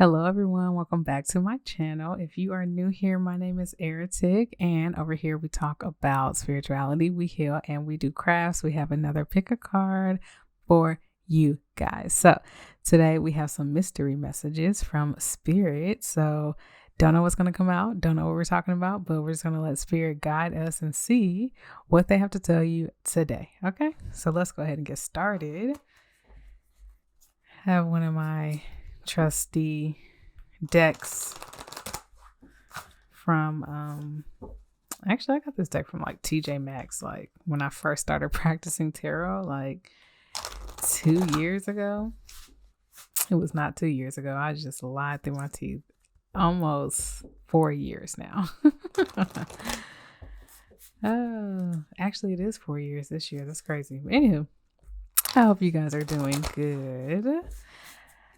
Hello, everyone. Welcome back to my channel. If you are new here, my name is Eric, and over here we talk about spirituality, we heal, and we do crafts. We have another pick a card for you guys. So today we have some mystery messages from Spirit. So don't know what's going to come out, don't know what we're talking about, but we're just going to let Spirit guide us and see what they have to tell you today. Okay, so let's go ahead and get started. Have one of my trusty decks from actually I got this deck from like TJ Maxx, like when I first started practicing tarot, like 2 years ago. It was not 2 years ago. I just lied through my teeth. Almost 4 years now. Oh, actually it is 4 years this year. That's crazy. Anywho, I hope you guys are doing good.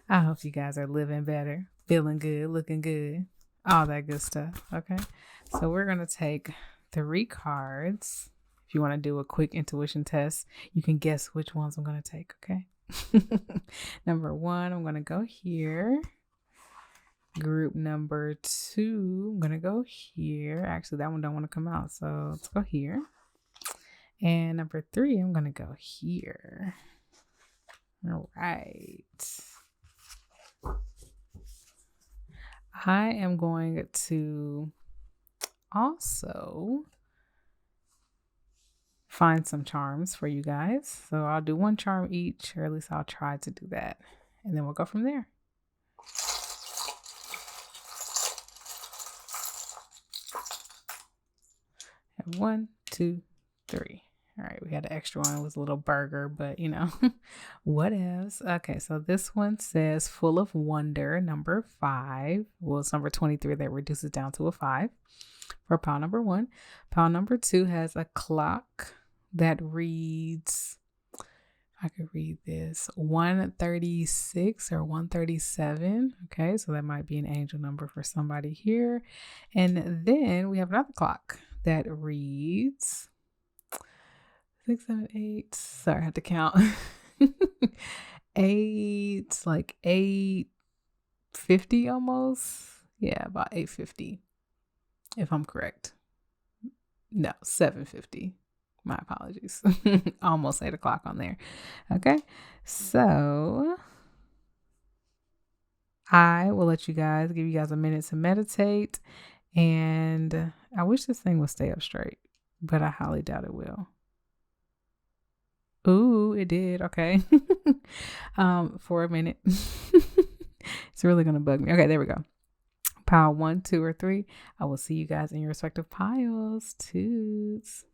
I hope you guys are living better, feeling good, looking good, all that good stuff. Okay. So we're going to take 3 cards. If you want to do a quick intuition test, you can guess which ones I'm going to take. Okay. Number 1, I'm going to go here. Group number 2, I'm going to go here. Actually, that one don't want to come out. So let's go here. And number 3, I'm going to go here. All right. I am going to also find some charms for you guys. So I'll do 1 charm each, or at least I'll try to do that. And then we'll go from there. And 1, 2, 3. All right, we had an extra one. It was a little burger, but you know, what else? Okay, so this one says full of wonder, number 5. Well, it's number 23 that reduces down to a 5 for pile number 1. Pile number 2 has a clock that reads, I could read this, 136 or 137. Okay, so that might be an angel number for somebody here. And then we have another clock that reads 6, 7, 8. Sorry, I had to count. 8, like 850 almost. Yeah, about 850, if I'm correct. No, 750. My apologies. Almost 8 o'clock on there. Okay, so I will let you guys, give you guys a minute to meditate. And I wish this thing would stay up straight, but I highly doubt it will. Ooh, it did. Okay. For a minute. It's really going to bug me. Okay, there we go. Pile 1, 2, or 3. I will see you guys in your respective piles. Toots.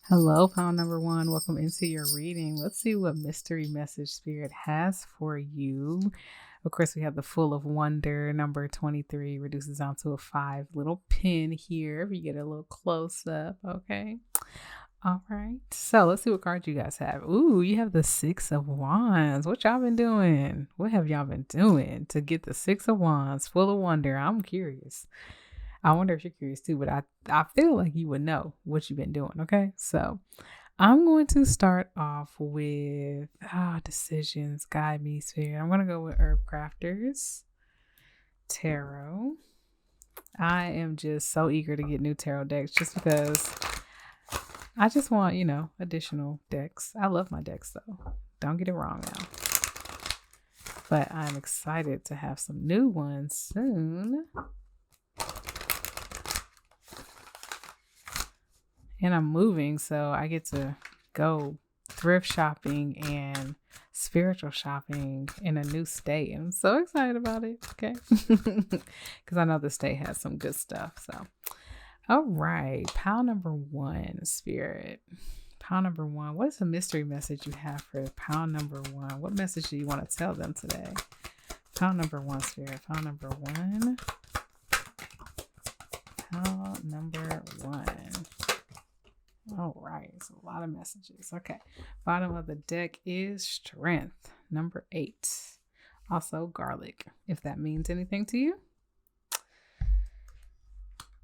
Hello, pile number 1. Welcome into your reading. Let's see what mystery message Spirit has for you. Of course, we have the full of wonder, number 23, reduces down to a 5. Little pin here if you get a little close up. Okay. All right. So let's see what cards you guys have. Ooh, you have the 6 of Wands. What y'all been doing? What have y'all been doing to get the 6 of Wands full of wonder? I'm curious. I wonder if you're curious too, but I feel like you would know what you've been doing. Okay. So I'm going to start off with decisions. Guide me, Spirit. I'm going to go with Herb Crafters Tarot. I am just so eager to get new tarot decks just because I just want, additional decks. I love my decks though. Don't get it wrong now. But I'm excited to have some new ones soon. And I'm moving, so I get to go thrift shopping and spiritual shopping in a new state. I'm so excited about it. Okay. Because I know the state has some good stuff. So, all right. Pile number 1, Spirit. Pile number 1. What is the mystery message you have for pile number 1? What message do you want to tell them today? Pile number 1, Spirit. Pile number 1. Pile number 1. All right, it's a lot of messages. Okay, bottom of the deck is strength, number 8. Also garlic, if that means anything to you.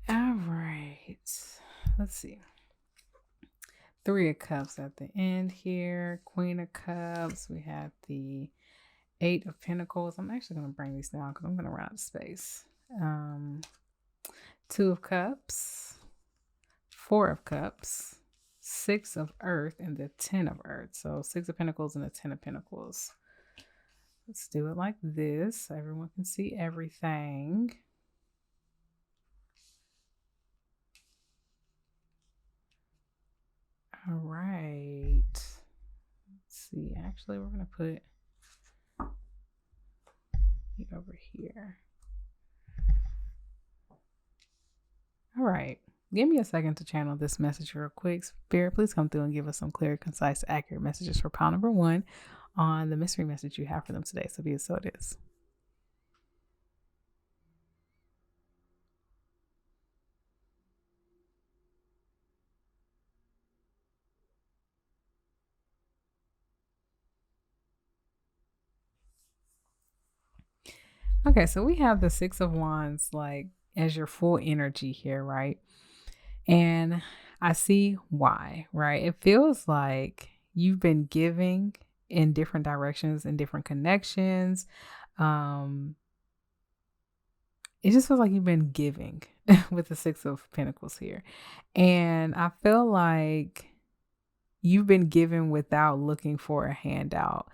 All right, let's see. 3 of Cups at the end here. Queen of Cups. We have the 8 of Pentacles. I'm actually going to bring these down because I'm going to run out of space. 2 of Cups. 4 of Cups, 6 of Earth, and the 10 of Earth. So 6 of Pentacles and the 10 of Pentacles. Let's do it like this so everyone can see everything. All right. Let's see. Actually, we're going to put it over here. All right. Give me a second to channel this message real quick. Spirit, please come through and give us some clear, concise, accurate messages for pile number 1 on the mystery message you have for them today. So be it so it is. Okay, so we have the 6 of Wands like as your full energy here, right? And I see why, right? It feels like you've been giving in different directions and different connections. It just feels like you've been giving with the 6 of Pentacles here. And I feel like you've been giving without looking for a handout.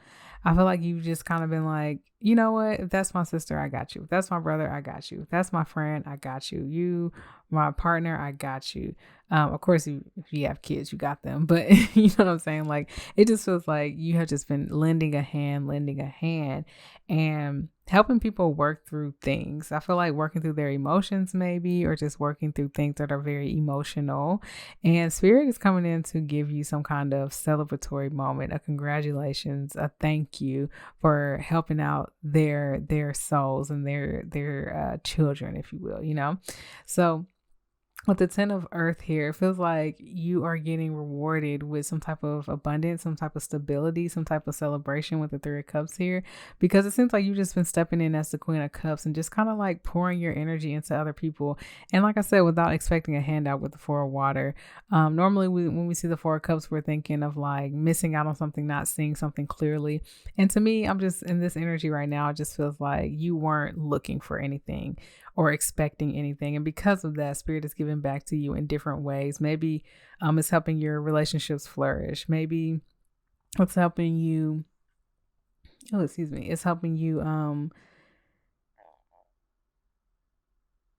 I feel like you've just kind of been like, you know what? If that's my sister, I got you. If that's my brother, I got you. If that's my friend, I got you. You, my partner, I got you. Of course, if you have kids, you got them. But you know what I'm saying? Like, it just feels like you have just been lending a hand, and helping people work through things. I feel like working through their emotions maybe, or just working through things that are very emotional. And Spirit is coming in to give you some kind of celebratory moment, a congratulations, a thank you for helping out their souls and their children, if you will, So with the 10 of Earth here, it feels like you are getting rewarded with some type of abundance, some type of stability, some type of celebration with the 3 of Cups here, because it seems like you've just been stepping in as the Queen of Cups and just kind of like pouring your energy into other people. And like I said, without expecting a handout with the 4 of Water. Normally when we see the 4 of Cups, we're thinking of like missing out on something, not seeing something clearly. And to me, I'm just in this energy right now. It just feels like you weren't looking for anything or expecting anything. And because of that, Spirit is giving back to you in different ways. Maybe it's helping your relationships flourish. Maybe it's helping you, it's helping you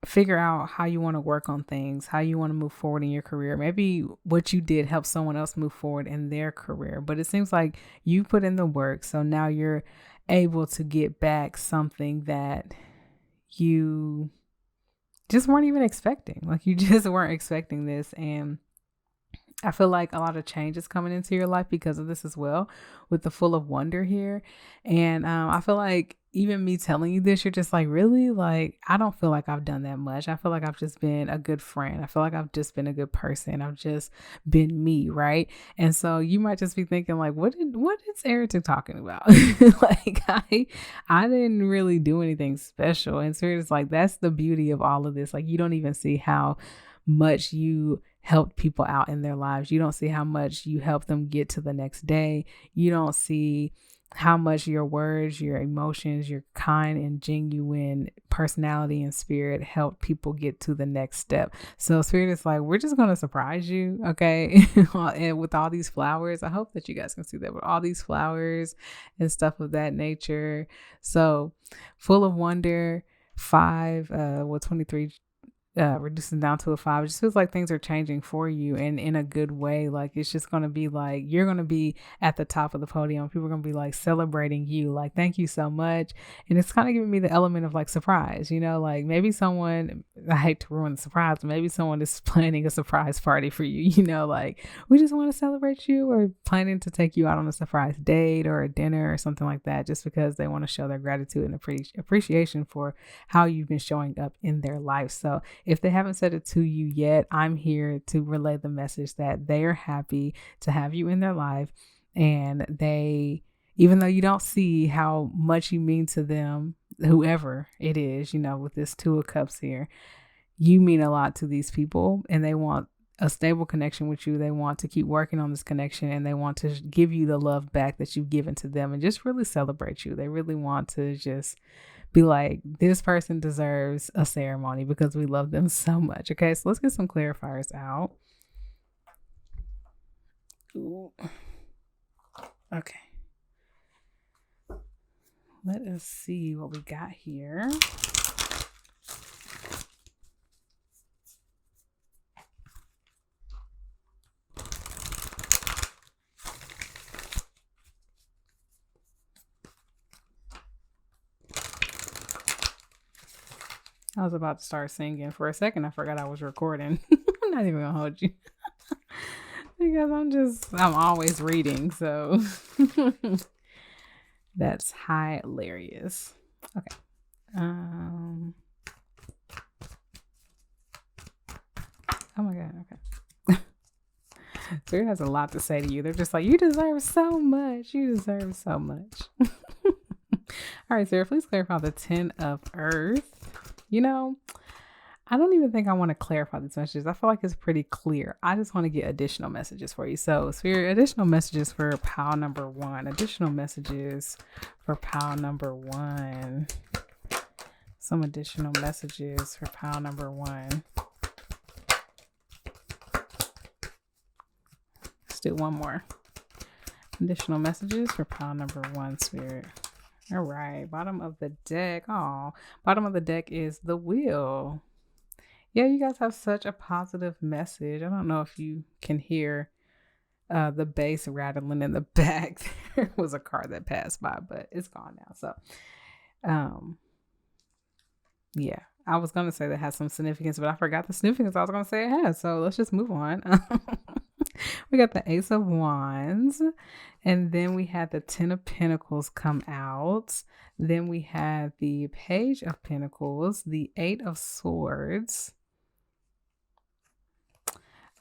figure out how you want to work on things, how you want to move forward in your career. Maybe what you did helped someone else move forward in their career. But it seems like you put in the work, so now you're able to get back something that you just weren't even expecting. Like, you just weren't expecting this. And I feel like a lot of change is coming into your life because of this as well, with the Full of Wonder here. And I feel like even me telling you this, you're just like, really? Like, I don't feel like I've done that much. I feel like I've just been a good friend. I feel like I've just been a good person. I've just been me, right? And so you might just be thinking like, what is Erica talking about? Like, I didn't really do anything special. And so it's like, that's the beauty of all of this. Like, you don't even see how much you helped people out in their lives. You don't see how much you helped them get to the next day. You don't see how much your words, your emotions, your kind and genuine personality and spirit help people get to the next step. So spirit is like, we're just going to surprise you. Okay. And with all these flowers, I hope that you guys can see that with all these flowers and stuff of that nature. So full of wonder, 23 reducing down to a 5. It just feels like things are changing for you and in a good way. Like it's just going to be like you're going to be at the top of the podium. People are going to be like celebrating you, like thank you so much. And it's kind of giving me the element of like surprise, like maybe someone, I hate to ruin the surprise, but maybe someone is planning a surprise party for you, like we just want to celebrate you, or planning to take you out on a surprise date or a dinner or something like that, just because they want to show their gratitude and appreciation for how you've been showing up in their life. So if they haven't said it to you yet, I'm here to relay the message that they are happy to have you in their life. And they, even though you don't see how much you mean to them, whoever it is, with this 2 of Cups here, you mean a lot to these people and they want a stable connection with you. They want to keep working on this connection and they want to give you the love back that you've given to them and just really celebrate you. They really want to just be like, this person deserves a ceremony because we love them so much. Okay, so let's get some clarifiers out. Ooh. Okay. Let us see what we got here. I was about to start singing. For a second, I forgot I was recording. I'm not even gonna hold you because I'm always reading. So that's hilarious. Okay. Oh my God. Okay. Spirit has a lot to say to you. They're just like, you deserve so much. You deserve so much. All right, Sarah, please clarify the 10 of Earth. I don't even think I want to clarify these messages. I feel like it's pretty clear. I just want to get additional messages for you. So, Spirit, additional messages for pile number 1. Additional messages for pile number 1. Some additional messages for pile number 1. Let's do one more. Additional messages for pile number 1, Spirit. All right, bottom of the deck. Bottom of the deck is the Wheel. Yeah, you guys have such a positive message. I don't know if you can hear the bass rattling in the back. There was a car that passed by, but it's gone now. So, yeah, I was going to say that has some significance, but I forgot the significance I was going to say it has. So let's just move on. We got the Ace of Wands, and then we had the 10 of Pentacles come out. Then we had the Page of Pentacles, the 8 of Swords,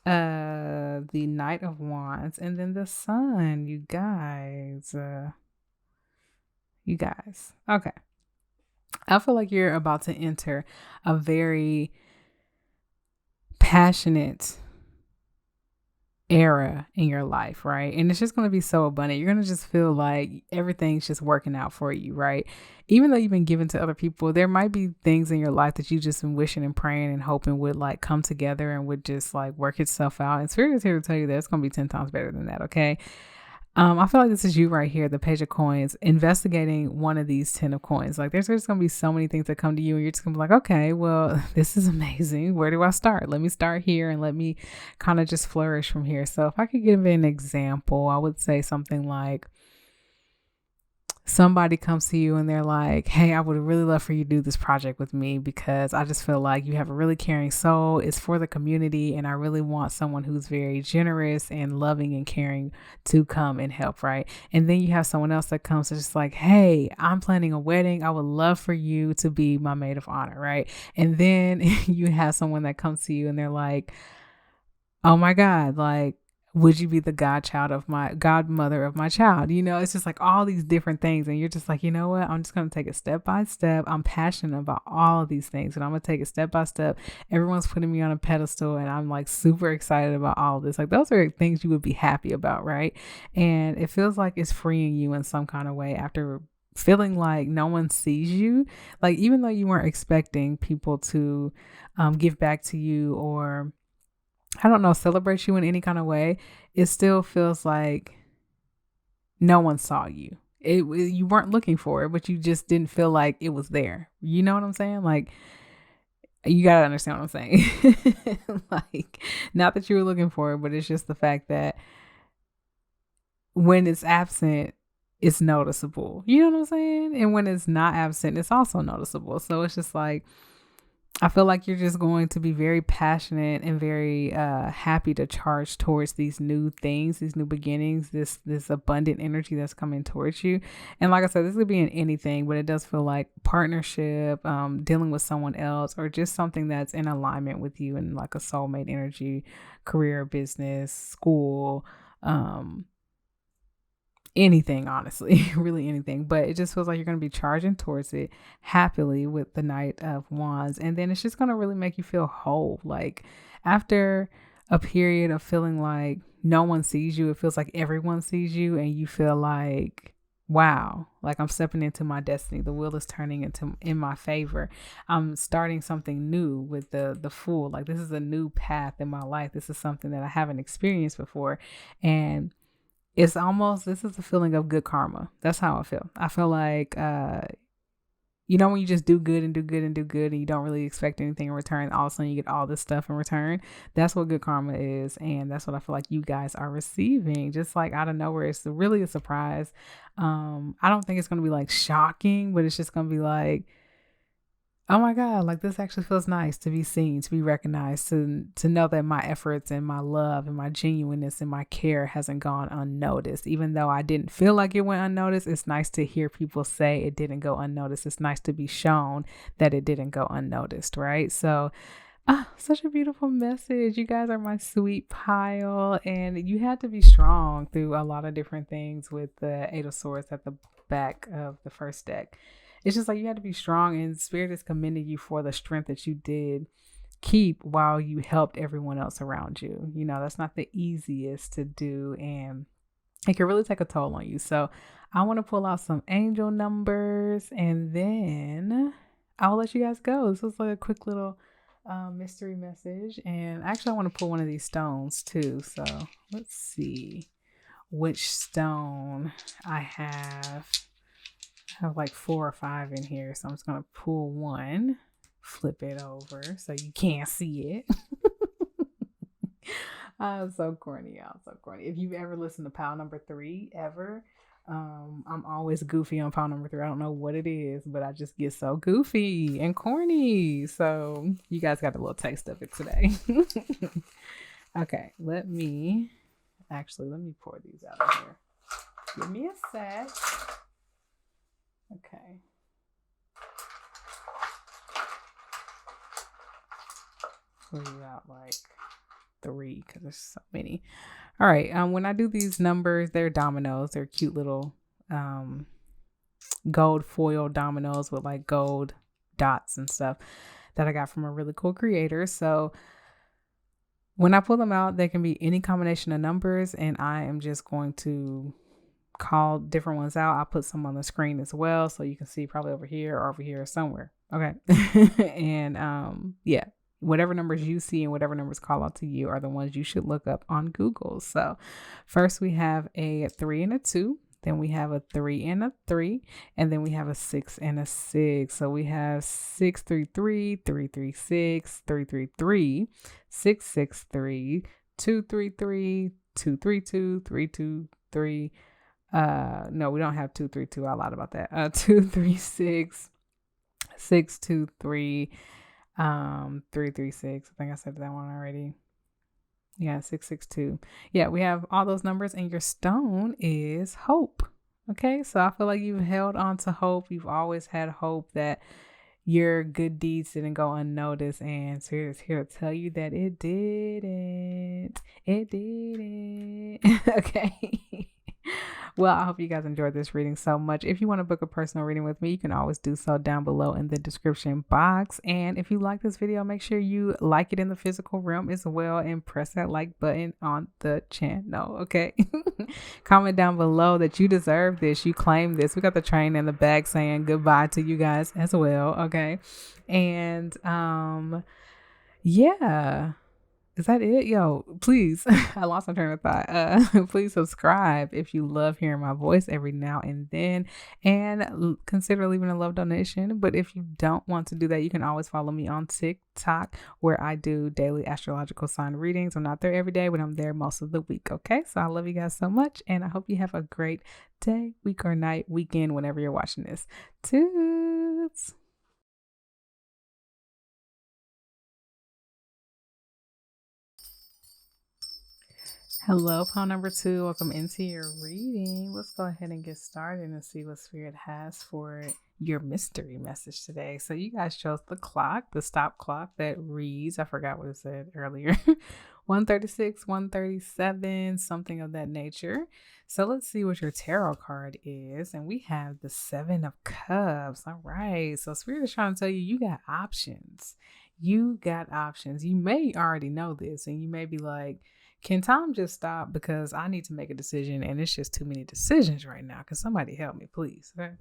the Knight of Wands, and then the Sun. You guys. Okay. I feel like you're about to enter a very passionate era in your life, right? And it's just going to be so abundant. You're going to just feel like everything's just working out for you, right? Even though you've been given to other people, there might be things in your life that you've just been wishing and praying and hoping would like come together and would just like work itself out. And Spirit is here to tell you that it's going to be 10 times better than that, okay? I feel like this is you right here, the Page of Coins, investigating one of these 10 of coins. Like there's just going to be so many things that come to you and you're just going to be like, okay, well, this is amazing. Where do I start? Let me start here and let me kind of just flourish from here. So if I could give an example, I would say something like, somebody comes to you and they're like, hey, I would really love for you to do this project with me because I just feel like you have a really caring soul. It's for the community. And I really want someone who's very generous and loving and caring to come and help. Right. And then you have someone else that comes to just like, hey, I'm planning a wedding. I would love for you to be my maid of honor. Right. And then you have someone that comes to you and they're like, oh my God, like, would you be the godmother of my child? It's just like all these different things. And you're just like, you know what? I'm just going to take it step by step. I'm passionate about all of these things and I'm going to take it step by step. Everyone's putting me on a pedestal and I'm like super excited about all of this. Like those are things you would be happy about, right? And it feels like it's freeing you in some kind of way after feeling like no one sees you. Like even though you weren't expecting people to give back to you or I don't know, celebrate you in any kind of way, it still feels like no one saw you. You weren't looking for it, but you just didn't feel like it was there. You know what I'm saying? Like, you got to understand what I'm saying. Like, not that you were looking for it, but it's just the fact that when it's absent, it's noticeable. You know what I'm saying? And when it's not absent, it's also noticeable. So it's just like, I feel like you're just going to be very passionate and very happy to charge towards these new things, these new beginnings, this abundant energy that's coming towards you. And like I said, this could be in anything, but it does feel like partnership, dealing with someone else, or just something that's in alignment with you and like a soulmate energy, career, business, school, anything, honestly, really anything. But it just feels like you're going to be charging towards it happily with the Knight of Wands. And then it's just going to really make you feel whole. Like after a period of feeling like no one sees you, it feels like everyone sees you and you feel like, wow, like I'm stepping into my destiny. The wheel is turning in my favor. I'm starting something new with the Fool. Like this is a new path in my life. This is something that I haven't experienced before. And this is the feeling of good karma. That's how I feel. I feel like, when you just do good and do good and do good and you don't really expect anything in return, all of a sudden you get all this stuff in return. That's what good karma is. And that's what I feel like you guys are receiving. Just like out of nowhere, it's really a surprise. I don't think it's going to be like shocking, but it's just going to be like, oh my God, like this actually feels nice to be seen, to be recognized, to know that my efforts and my love and my genuineness and my care hasn't gone unnoticed. Even though I didn't feel like it went unnoticed, it's nice to hear people say it didn't go unnoticed. It's nice to be shown that it didn't go unnoticed, right? So, such a beautiful message. You guys are my sweet pile, and you had to be strong through a lot of different things with the Eight of Swords at the back of the first deck. It's just like you had to be strong, and Spirit is commending you for the strength that you did keep while you helped everyone else around you. That's not the easiest to do, and it can really take a toll on you. So I want to pull out some angel numbers, and then I'll let you guys go. This was like a quick little mystery message, and actually I want to pull one of these stones too. So let's see which stone I have. I have like 4 or 5 in here, so I'm just gonna pull one, flip it over so you can't see it. I'm so corny, y'all. So corny. If you've ever listened to pile number 3 ever, I'm always goofy on pile number 3. I don't know what it is, but I just get so goofy and corny. So you guys got a little taste of it today. Okay, let me pour these out of here. Give me a sec. Okay. Pull you out like 3 because there's so many. All right. When I do these numbers, they're dominoes. They're cute little gold foil dominoes with like gold dots and stuff that I got from a really cool creator. So when I pull them out, they can be any combination of numbers, and I am just going to call different ones out. I'll put some on the screen as well, so you can see probably over here or somewhere. Okay. And yeah, whatever numbers you see and whatever numbers call out to you are the ones you should look up on Google. So first we have a 3 and a 2, then we have a 3 and a 3, and then we have a 6 and a 6. So we have 633, 336, 333, 663, 233, 232, 323. No, we don't have 232. I lied about that. 236, 623, 336. I think I said that one already. Yeah, 662. Yeah, we have all those numbers, and your stone is hope. Okay, so I feel like you've held on to hope. You've always had hope that your good deeds didn't go unnoticed, and Spirit is here to tell you that it didn't. It didn't. Okay. Well, I hope you guys enjoyed this reading so much. If you want to book a personal reading with me, you can always do so down below in the description box. And if you like this video, make sure you like it in the physical realm as well and press that like button on the channel. Okay. Comment down below that you deserve this. You claim this. We got the train in the back saying goodbye to you guys as well. Okay. And yeah. Is that it? Yo, please. I lost my train of thought. Please subscribe if you love hearing my voice every now and then, and consider leaving a love donation. But if you don't want to do that, you can always follow me on TikTok, where I do daily astrological sign readings. I'm not there every day, but I'm there most of the week. Okay, so I love you guys so much, and I hope you have a great day, week, or night, weekend, whenever you're watching this. Toots. Hello, pile number 2. Welcome into your reading. Let's go ahead and get started and see what Spirit has for your mystery message today. So you guys chose the clock, the stop clock that reads, I forgot what it said earlier, 136, 137, something of that nature. So let's see what your tarot card is. And we have the 7 of Cups. All right. So Spirit is trying to tell you, you got options. You got options. You may already know this, and you may be like, can time just stop, because I need to make a decision and it's just too many decisions right now? Can somebody help me, please? Okay?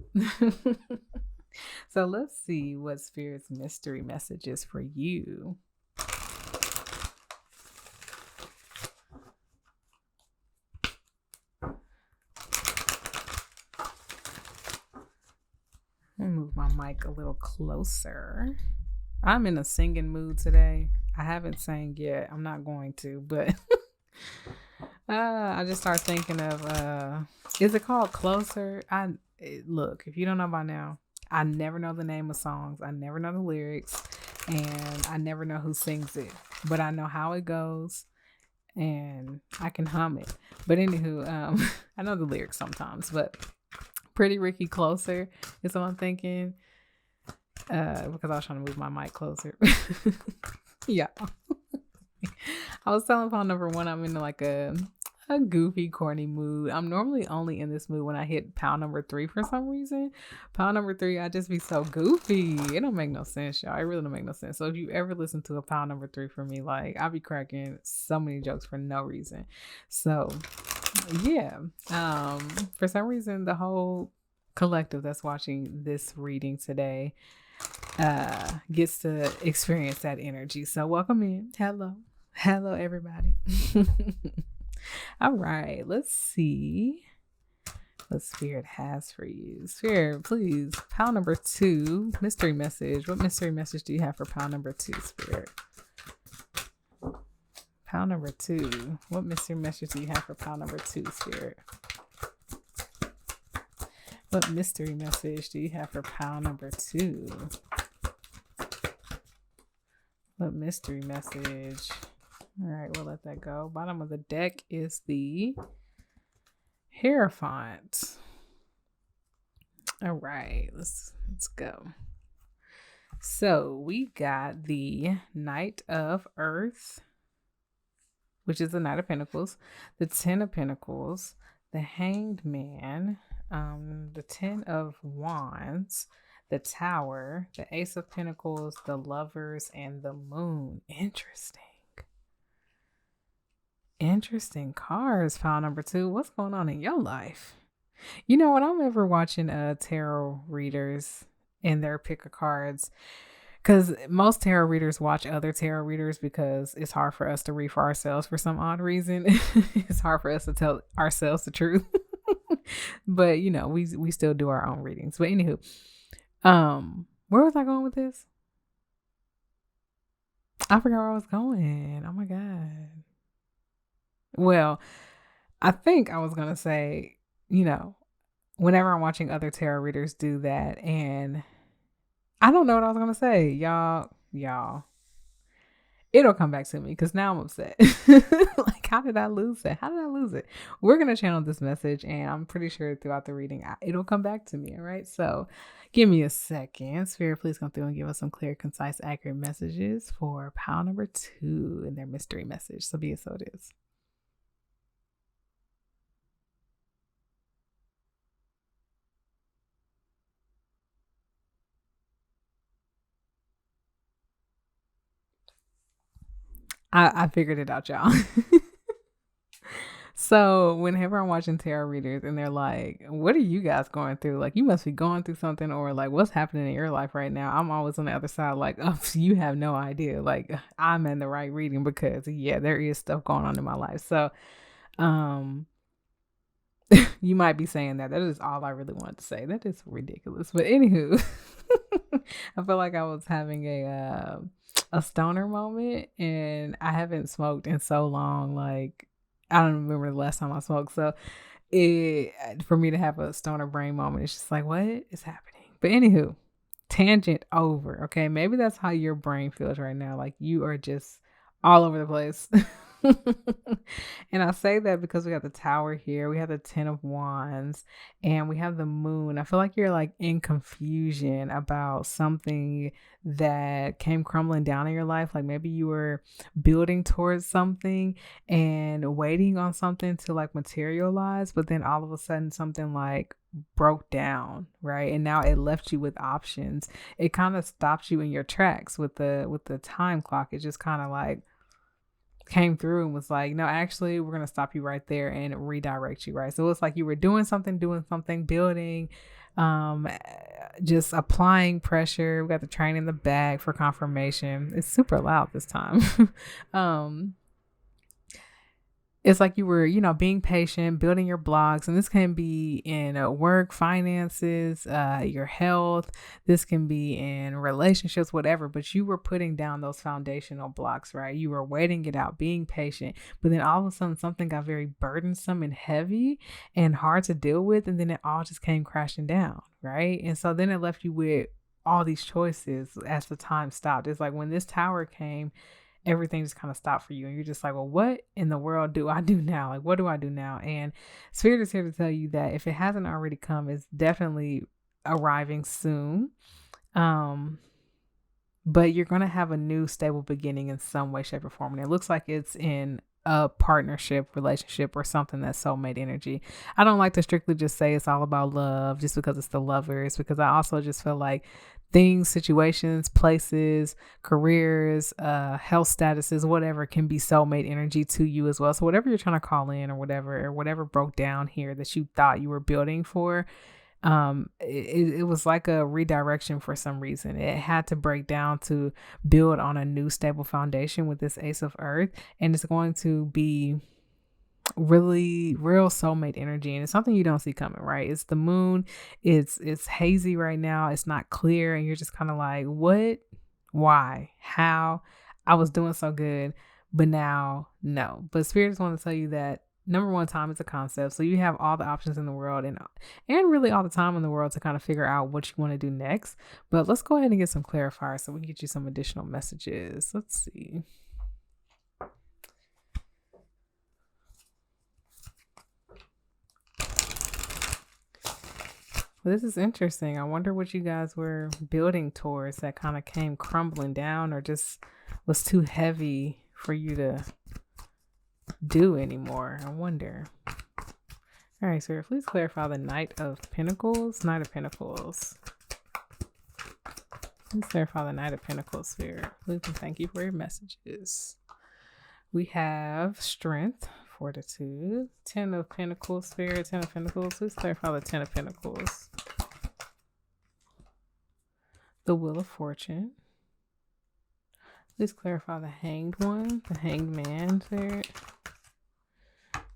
So let's see what Spirit's mystery message is for you. Let me move my mic a little closer. I'm in a singing mood today. I haven't sang yet. I'm not going to, but I just start thinking of is it called Closer? Look, if you don't know by now, I never know the name of songs. I never know the lyrics, and I never know who sings it, but I know how it goes and I can hum it. But anywho, I know the lyrics sometimes, but Pretty Ricky Closer is what I'm thinking. Because I was trying to move my mic closer. Yeah. I was telling pile number 1, I'm in like a goofy, corny mood. I'm normally only in this mood when I hit pile number 3 for some reason. Pile number 3, I just be so goofy. It don't make no sense, y'all. It really don't make no sense. So if you ever listen to a pile number 3 for me, like, I'll be cracking so many jokes for no reason. So yeah. For some reason, the whole collective that's watching this reading today gets to experience that energy. So welcome in. Hello everybody. All right, let's see what Spirit has for you. Spirit, please, pile number 2, mystery message. What mystery message do you have for pile number 2, Spirit? Pile number 2, what mystery message do you have for pile number 2, Spirit? What mystery message do you have for pile number 2? What mystery message? All right, we'll let that go. Bottom of the deck is the Hierophant. All right, let's go. So we got the Knight of Earth, which is the Knight of Pentacles, the 10 of Pentacles, the Hanged Man, the 10 of Wands, the Tower, the Ace of Pentacles, the Lovers, and the Moon. Interesting cards, pile number 2. What's going on in your life? You know, when I'm ever watching tarot readers and their pick of cards, because most tarot readers watch other tarot readers because it's hard for us to read for ourselves for some odd reason. It's hard for us to tell ourselves the truth. But you know, we still do our own readings. But anywho, where was I going with this? I forgot where I was going. Oh my God. Well, I think I was gonna say, you know, whenever I'm watching other tarot readers do that, and I don't know what I was gonna say, y'all. it'll come back to me because now I'm upset. Like, how did I lose that? How did I lose it? We're going to channel this message, and I'm pretty sure throughout the reading, it'll come back to me. All right. So give me a second. Spirit, please come through and give us some clear, concise, accurate messages for pile number 2 in their mystery message. So be it so it is. I figured it out, y'all. So whenever I'm watching tarot readers and they're like, what are you guys going through? Like, you must be going through something, or like, what's happening in your life right now? I'm always on the other side, like, oh, you have no idea. Like, I'm in the right reading because, yeah, there is stuff going on in my life. So, you might be saying that. That is all I really wanted to say. That is ridiculous. But anywho, I feel like I was having a stoner moment, and I haven't smoked in so long. Like, I don't remember the last time I smoked. So for me to have a stoner brain moment, it's just like, what is happening? But anywho, tangent over. Okay, maybe that's how your brain feels right now. Like, you are just all over the place. And I say that because we have the Tower here, we have the 10 of Wands, and we have the Moon. I feel like you're like in confusion about something that came crumbling down in your life. Like, maybe you were building towards something and waiting on something to like materialize, but then all of a sudden something like broke down, right? And now it left you with options. It kind of stopped you in your tracks with the time clock. It just kind of like came through and was like, no, actually, we're going to stop you right there and redirect you, right? So it's like you were doing something, building, just applying pressure. We got the train in the bag for confirmation. It's super loud this time. It's like you were, being patient, building your blocks. And this can be in work, finances, your health. This can be in relationships, whatever. But you were putting down those foundational blocks, right? You were waiting it out, being patient. But then all of a sudden, something got very burdensome and heavy and hard to deal with. And then it all just came crashing down, right? And so then it left you with all these choices as the time stopped. It's like when this Tower came, everything just kind of stopped for you, and you're just like, well, what in the world do I do now? Like, what do I do now? And Spirit is here to tell you that if it hasn't already come, it's definitely arriving soon. But you're going to have a new stable beginning in some way, shape, or form. And it looks like it's in a partnership, relationship, or something that's soulmate energy. I don't like to strictly just say it's all about love just because it's the Lovers, because I also just feel like things, situations, places, careers, health statuses, whatever can be soulmate energy to you as well. So whatever you're trying to call in, or whatever broke down here that you thought you were building for, it was like a redirection for some reason. It had to break down to build on a new stable foundation with this Ace of Earth, and it's going to be really real soulmate energy, and it's something you don't see coming, right? It's the Moon. It's hazy right now. It's not clear, and you're just kind of like, what, why, how? I was doing so good, but now no. But spirits want to tell you that, number one, time is a concept. So you have all the options in the world and really all the time in the world to kind of figure out what you want to do next. But let's go ahead and get some clarifiers so we can get you some additional messages. Let's see. Well, this is interesting. I wonder what you guys were building towards that kind of came crumbling down, or just was too heavy for you to do anymore. I wonder. All right, so please clarify the Knight of Pentacles. Knight of Pentacles. Please clarify the Knight of Pentacles, Spirit. Please and thank you for your messages. We have Strength, Fortitude, 10 of Pentacles, Spirit, 10 of Pentacles. Please clarify the 10 of Pentacles. The Wheel of Fortune. Please clarify the Hanged One, the Hanged Man, Spirit.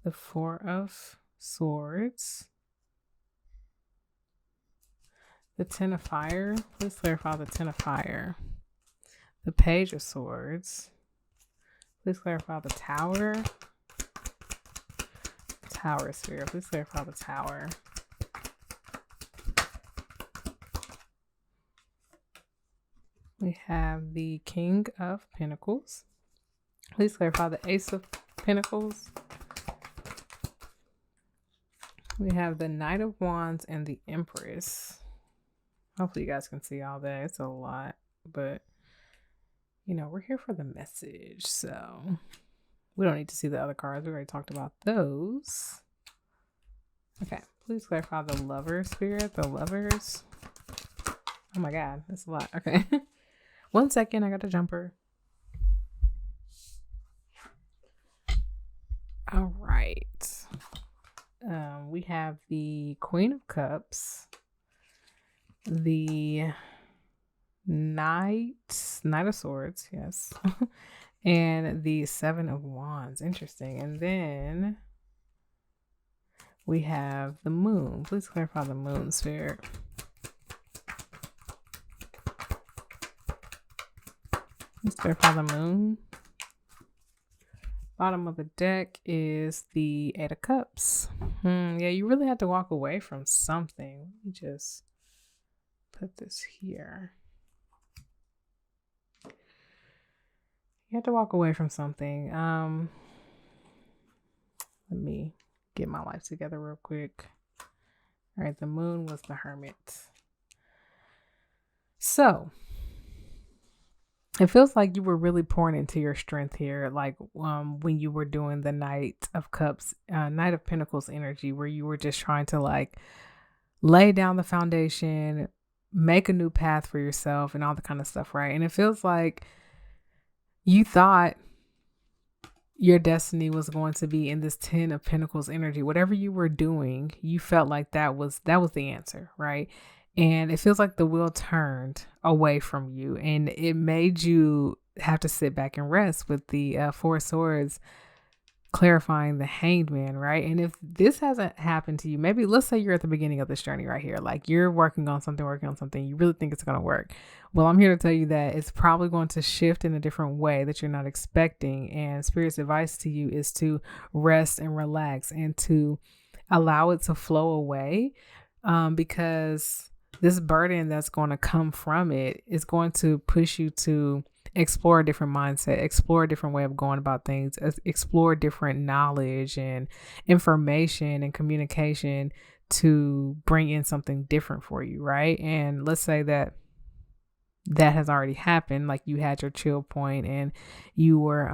The 4 of Swords. The 10 of Fire. Please clarify the 10 of Fire. The Page of Swords. Please clarify the Tower. Tower, Spirit. Please clarify the Tower. We have the King of Pentacles. Please clarify the Ace of Pentacles. We have the Knight of Wands and the Empress. Hopefully you guys can see all that. It's a lot, but you know, we're here for the message. So we don't need to see the other cards. We already talked about those. Okay. Please clarify the Lover spirit, the Lovers. Oh my God, that's a lot. Okay. 1 second. I got a jumper. All right. We have the Queen of Cups, the Knight of Swords, yes, and the Seven of Wands. Interesting. And then we have the Moon. Please clarify the Moon spirit. Please clarify the Moon. Bottom of the deck is the Eight of Cups. Yeah, you really had to walk away from something. Let me just put this here. You had to walk away from something. Let me get my life together real quick. All right, the Moon was the Hermit. So it feels like you were really pouring into your strength here, like when you were doing the Knight of Cups, Knight of Pentacles energy, where you were just trying to like lay down the foundation, make a new path for yourself and all the kind of stuff, right? And it feels like you thought your destiny was going to be in this 10 of Pentacles energy. Whatever you were doing, you felt like that was the answer, right? And it feels like the wheel turned away from you and it made you have to sit back and rest with the Four of Swords clarifying the Hanged Man, right? And if this hasn't happened to you, maybe let's say you're at the beginning of this journey right here, like you're working on something, you really think it's going to work. Well, I'm here to tell you that it's probably going to shift in a different way that you're not expecting. And Spirit's advice to you is to rest and relax and to allow it to flow away, because this burden that's going to come from it is going to push you to explore a different mindset, explore a different way of going about things, explore different knowledge and information and communication to bring in something different for you, right? And let's say that has already happened, like you had your chill point and you were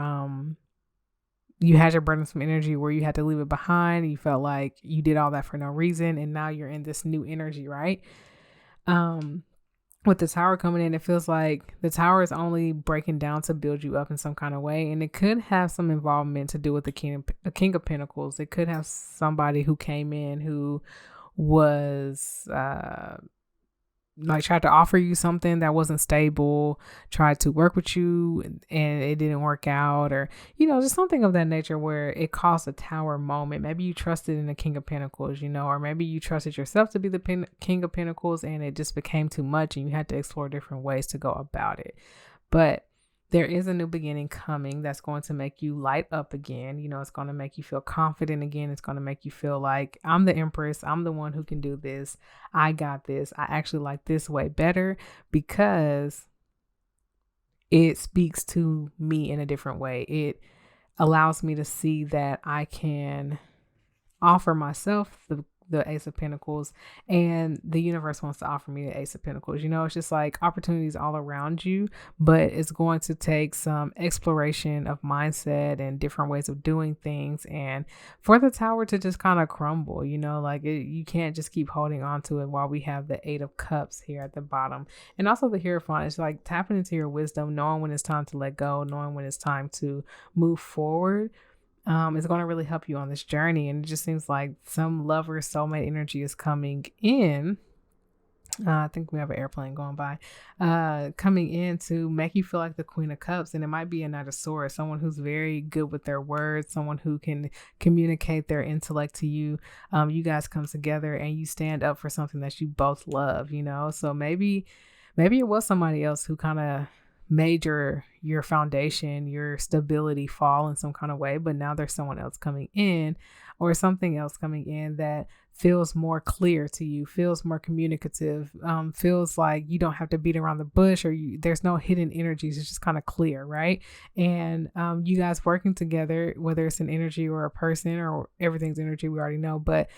you had your burdensome energy where you had to leave it behind. You felt like you did all that for no reason, and now you're in this new energy, right? With the Tower coming in, it feels like the Tower is only breaking down to build you up in some kind of way. And it could have some involvement to do with the King of Pentacles. It could have somebody who came in who was like tried to offer you something that wasn't stable, tried to work with you and it didn't work out, or, you know, just something of that nature where it caused a Tower moment. Maybe you trusted in the King of Pentacles, you know, or maybe you trusted yourself to be the King of Pentacles and it just became too much and you had to explore different ways to go about it. But there is a new beginning coming that's going to make you light up again. You know, it's going to make you feel confident again. It's going to make you feel like I'm the Empress. I'm the one who can do this. I got this. I actually like this way better because it speaks to me in a different way. It allows me to see that I can offer myself the Ace of Pentacles, and the universe wants to offer me the Ace of Pentacles. You know, it's just like opportunities all around you, but it's going to take some exploration of mindset and different ways of doing things, and for the Tower to just kind of crumble, you know, like you can't just keep holding on to it while we have the Eight of Cups here at the bottom. And also the Hierophant is like tapping into your wisdom, knowing when it's time to let go, knowing when it's time to move forward. Is going to really help you on this journey. And it just seems like some lover soulmate energy is coming in. I think we have an airplane going by, coming in to make you feel like the Queen of Cups. And it might be a Knight of Swords, someone who's very good with their words, someone who can communicate their intellect to you. You guys come together and you stand up for something that you both love, you know? So maybe it was somebody else who kind of made your foundation, your stability fall in some kind of way, but now there's someone else coming in or something else coming in that feels more clear to you, feels more communicative, feels like you don't have to beat around the bush, or there's no hidden energies. It's just kind of clear, right? And you guys working together, whether it's an energy or a person or everything's energy, we already know, but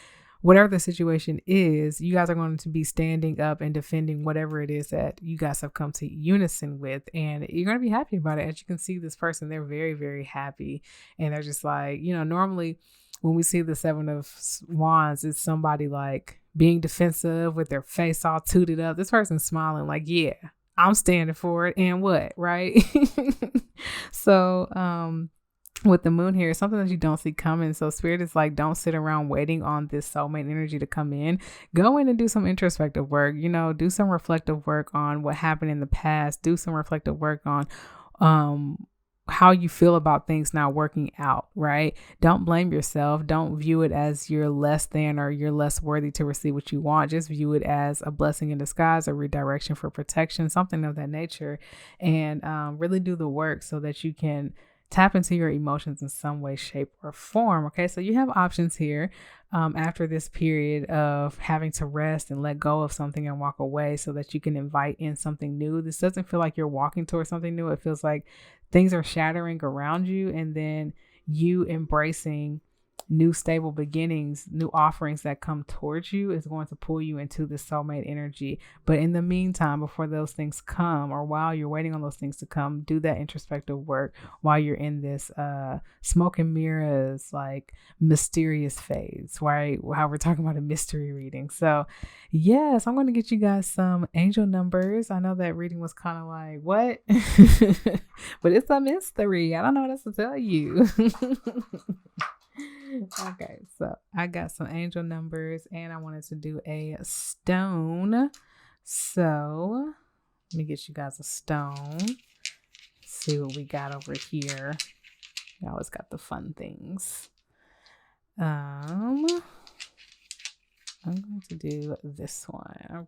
whatever the situation is, you guys are going to be standing up and defending whatever it is that you guys have come to unison with. And you're going to be happy about it. As you can see, this person, they're very, very happy. And they're just like, normally when we see the Seven of Wands, it's somebody like being defensive with their face all tooted up. This person's smiling like, yeah, I'm standing for it. And what, right? So, with the moon here, it's something that you don't see coming. So spirit is like, don't sit around waiting on this soulmate energy to come in. Go in and do some introspective work, do some reflective work on what happened in the past. Do some reflective work on how you feel about things not working out, right? Don't blame yourself. Don't view it as you're less than or you're less worthy to receive what you want. Just view it as a blessing in disguise, a redirection for protection, something of that nature. And really do the work so that you can tap into your emotions in some way, shape, or form. Okay, so you have options here after this period of having to rest and let go of something and walk away so that you can invite in something new. This doesn't feel like you're walking towards something new. It feels like things are shattering around you, and then you embracing new stable beginnings, new offerings that come towards you is going to pull you into the soulmate energy. But in the meantime, before those things come, or while you're waiting on those things to come, do that introspective work while you're in this smoke and mirrors, like mysterious phase, right? How we're talking about a mystery reading. So yes, I'm going to get you guys some angel numbers. I know that reading was kind of like, what? But it's a mystery. I don't know what else to tell you. Okay, so I got some angel numbers and I wanted to do a stone. So let me get you guys a stone. See what we got over here. We always got the fun things. I'm going to do this one.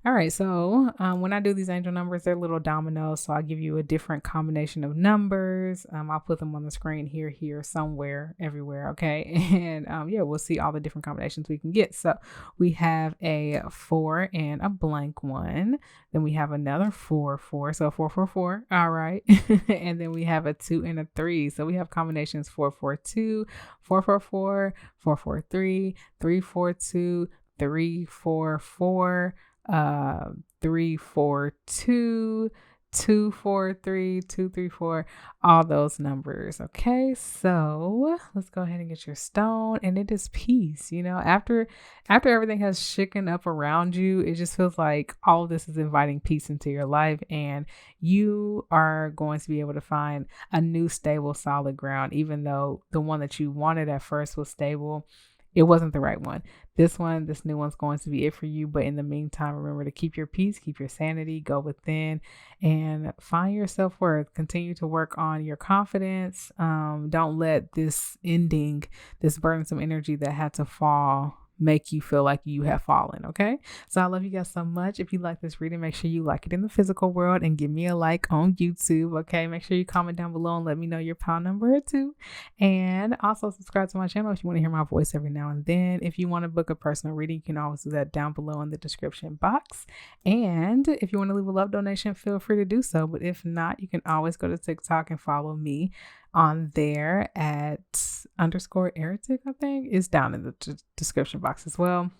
All right, so when I do these angel numbers, they're little dominoes. So I'll give you a different combination of numbers. I'll put them on the screen here, somewhere, everywhere, okay? And yeah, we'll see all the different combinations we can get. So we have a 4 and a blank one. Then we have another 4, so 4, 4, 4. All right. And then we have a 2 and a 3. So we have combinations 4, 4, 2, 4, 4, 4, 4, 4, 3, 3, 4, 2, 3, 4, 4. 3, 4, 2, 2, 4, 3, 2, 3, 4, all those numbers. Okay, so let's go ahead and get your stone. And it is peace. After everything has shaken up around you, it just feels like all of this is inviting peace into your life, and you are going to be able to find a new stable, solid ground. Even though the one that you wanted at first was stable, it wasn't the right one. This new one's going to be it for you. But in the meantime, remember to keep your peace, keep your sanity, go within and find your self-worth. Continue to work on your confidence. Don't let this ending, this burdensome energy that had to fall, make you feel like you have fallen. Okay, so I love you guys so much. If you like this reading, make sure you like it in the physical world and give me a like on YouTube. Okay, make sure you comment down below and let me know your pound number or two, and also subscribe to my channel if you want to hear my voice every now and then. If you want to book a personal reading, you can always do that down below in the description box, and if you want to leave a love donation, feel free to do so. But if not, you can always go to TikTok and follow me on there at _Eretic, I think. It's down in the description box as well.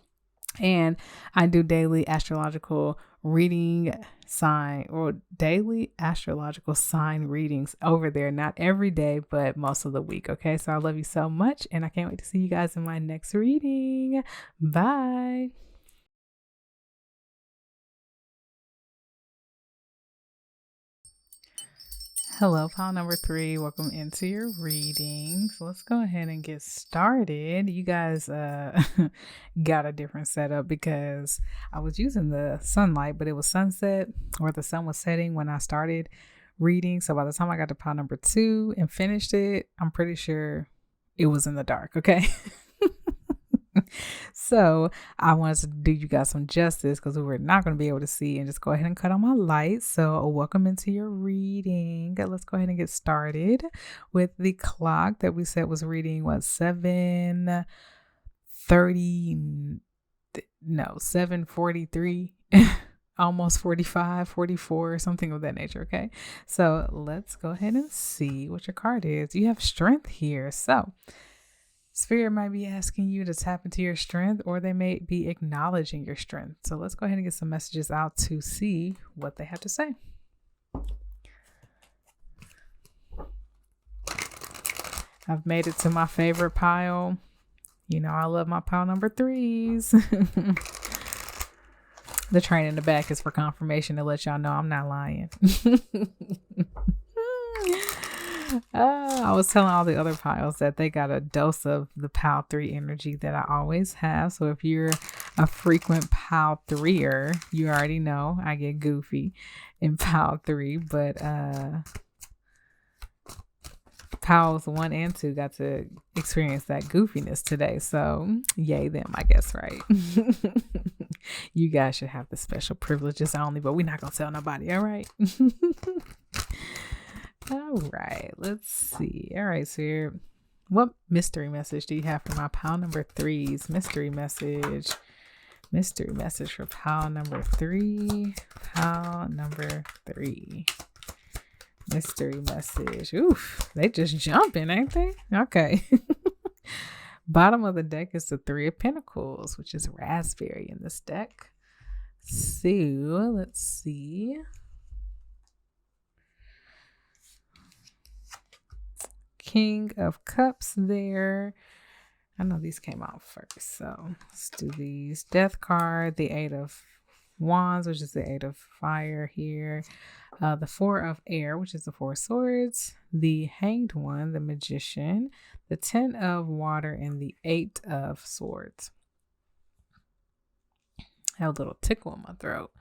And I do daily astrological reading daily astrological sign readings over there. Not every day, but most of the week. Okay, so I love you so much, and I can't wait to see you guys in my next reading. Bye. Hello, pile number 3. Welcome into your reading. So let's go ahead and get started. You guys got a different setup because I was using the sunlight, but it was sunset, or the sun was setting when I started reading. So by the time I got to pile number 2 and finished it, I'm pretty sure it was in the dark. Okay. So I wanted to do you guys some justice because we were not going to be able to see, and just go ahead and cut on my lights. So welcome into your reading. Let's go ahead and get started with the clock that we said was reading 7 7:43, almost 45, 44, something of that nature. Okay, so let's go ahead and see what your card is. You have strength here. So Spirit might be asking you to tap into your strength, or they may be acknowledging your strength. So let's go ahead and get some messages out to see what they have to say. I've made it to my favorite pile. You know, I love my pile number 3s. The train in the back is for confirmation to let y'all know I'm not lying. I was telling all the other piles that they got a dose of the pile 3 energy that I always have. So if you're a frequent pile 3er, you already know I get goofy in pile 3, but piles 1 and 2 got to experience that goofiness today. So yay them, I guess, right? You guys should have the special privileges only, but we're not gonna tell nobody. All right. All right, let's see. All right, so what mystery message do you have for my pile number 3s? Mystery message for pile number 3. Mystery message. Oof, they just jumping, ain't they? Okay. Bottom of the deck is the 3 of Pentacles, which is raspberry in this deck. So let's see. King of Cups there. I know these came out first, so let's do these. Death card, the 8 of Wands, which is the 8 of Fire here. The 4 of Air, which is the 4 of Swords. The Hanged One, the Magician. The 10 of Water, and the 8 of Swords. I have a little tickle in my throat.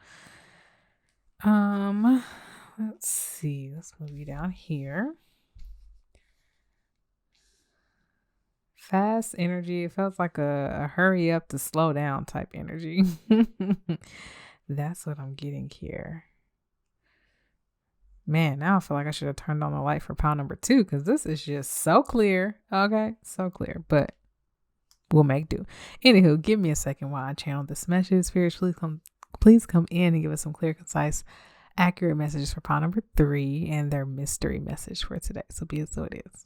Let's see. Let's move you down here. Fast energy. It felt like a hurry up to slow down type energy. That's what I'm getting here. Man, now I feel like I should have turned on the light for pile number 2, because this is just so clear. Okay, so clear, but we'll make do. Anywho, give me a second while I channel this message. Spirits, please come in and give us some clear, concise, accurate messages for pile number 3 and their mystery message for today. So be it so it is.